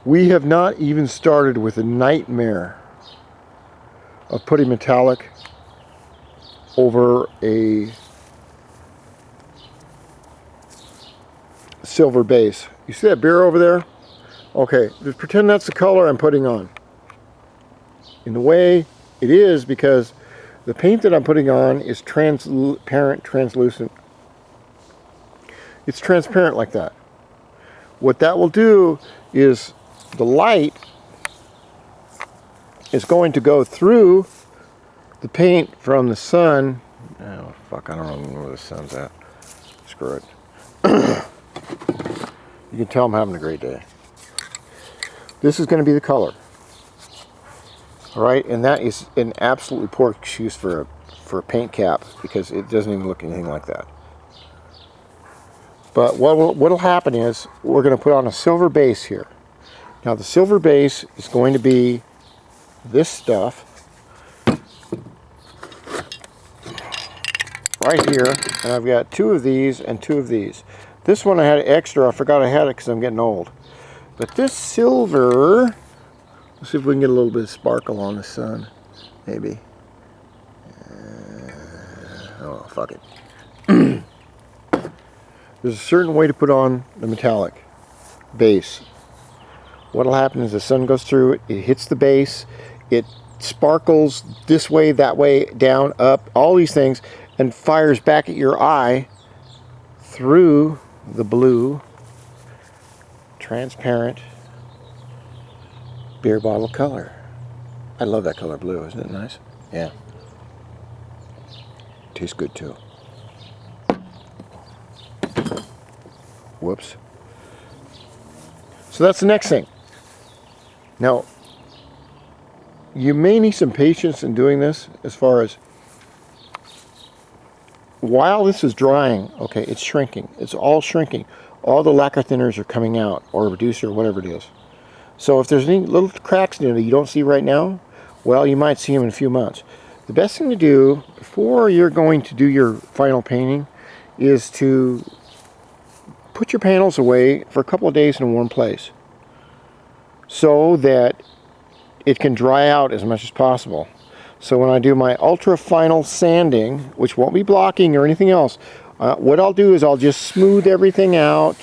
We have not even started with the nightmare of putting metallic over a silver base. You see that beer over there? Okay, just pretend that's the color I'm putting on. In the way it is, because the paint that I'm putting on is transparent, translucent. It's transparent like that. What that will do is the light is going to go through the paint from the sun. Oh fuck, I don't know where the sun's at. Screw it. You can tell I'm having a great day. This is going to be the color. Alright, and that is an absolutely poor excuse for a paint cap, because it doesn't even look anything like that. But what'll happen is we're going to put on a silver base here. Now the silver base is going to be this stuff right here, and I've got 2 of these and 2 of these. This one I had extra. I forgot I had it because I'm getting old. But this silver, let's see if we can get a little bit of sparkle on the sun, maybe. Oh, fuck it. There's a certain way to put on the metallic base. What'll happen is the sun goes through it, it hits the base, it sparkles this way, that way, down, up, all these things, and fires back at your eye through the blue, transparent beer bottle color. I love that color blue, isn't it nice? Yeah. Tastes good too. Whoops. So that's the next thing. Now, you may need some patience in doing this, as far as while this is drying, okay, it's shrinking. It's all shrinking. All the lacquer thinners are coming out, or reducer, or whatever it is. So if there's any little cracks in it that you don't see right now, well, you might see them in a few months. The best thing to do before you're going to do your final painting is to put your panels away for a couple of days in a warm place, so that it can dry out as much as possible. So when I do my ultra final sanding, which won't be blocking or anything else, what I'll do is I'll just smooth everything out,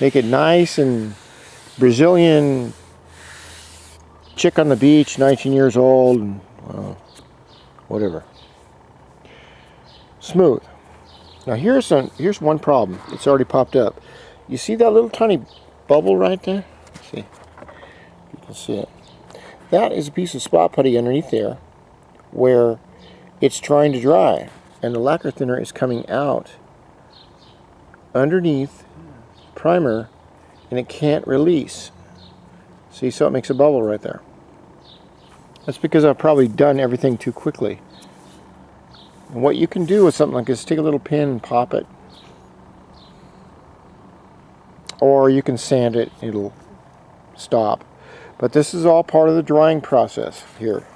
make it nice and Brazilian chick on the beach, 19 years old, and whatever. Smooth. Now here's one problem. It's already popped up. You see that little tiny bubble right there? Let's see. You can see it. That is a piece of spot putty underneath there where it's trying to dry, and the lacquer thinner is coming out underneath primer, and it can't release. See, so it makes a bubble right there. That's because I've probably done everything too quickly. And what you can do with something like this, take a little pin and pop it, or you can sand it, it'll stop. But this is all part of the drying process here.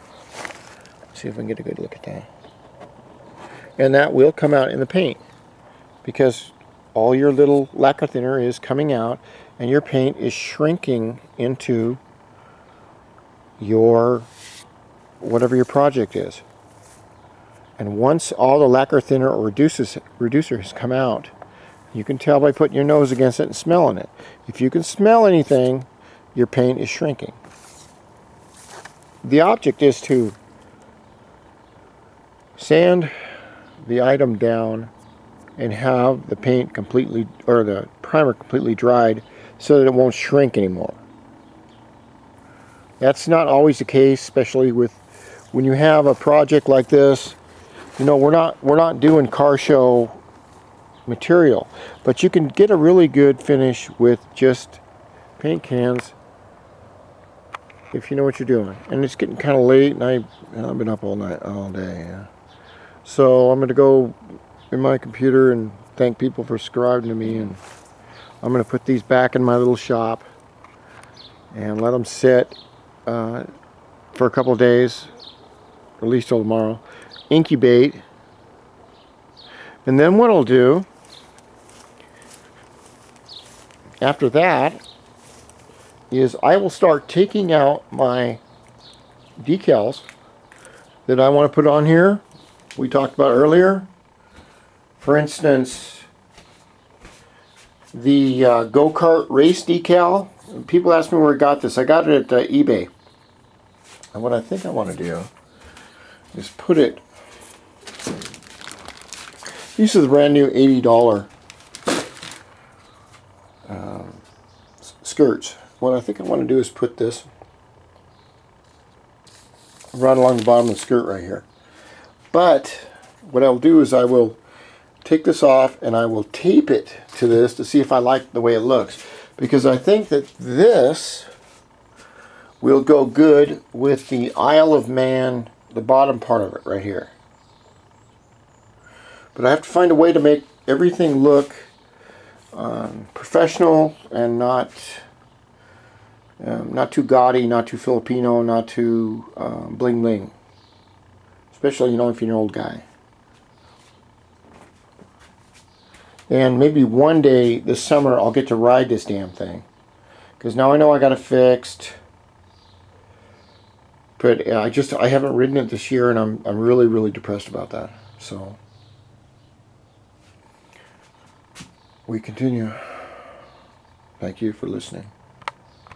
Let's see if I can get a good look at that. And that will come out in the paint, because all your little lacquer thinner is coming out and your paint is shrinking into your whatever your project is. And once all the lacquer thinner or reducer has come out, you can tell by putting your nose against it and smelling it. If you can smell anything, your paint is shrinking. The object is to sand the item down and have the paint completely, or the primer completely dried, so that it won't shrink anymore. That's not always the case, especially with when you have a project like this. You know, we're not doing car show material, but you can get a really good finish with just paint cans if you know what you're doing. And it's getting kind of late, and I've been up all day. Yeah. So I'm going to go in my computer and thank people for subscribing to me, and I'm going to put these back in my little shop and let them sit for a couple of days, at least till tomorrow, incubate. And then what I'll do after that is I will start taking out my decals that I want to put on here. We talked about earlier. For instance, the go-kart race decal. People ask me where I got this. I got it at eBay. And what I think I want to do is put it. These are the brand new $80 skirts. What I think I want to do is put this right along the bottom of the skirt right here. But what I'll do is I will take this off and I will tape it to this to see if I like the way it looks, because I think that this will go good with the Isle of Man, the bottom part of it right here. But I have to find a way to make everything look professional and not too gaudy, not too Filipino, not too bling bling, especially, you know, if you're an old guy. And maybe one day this summer I'll get to ride this damn thing, because now I know I got it fixed. But I haven't ridden it this year, and I'm really, really depressed about that. So we continue. Thank you for listening.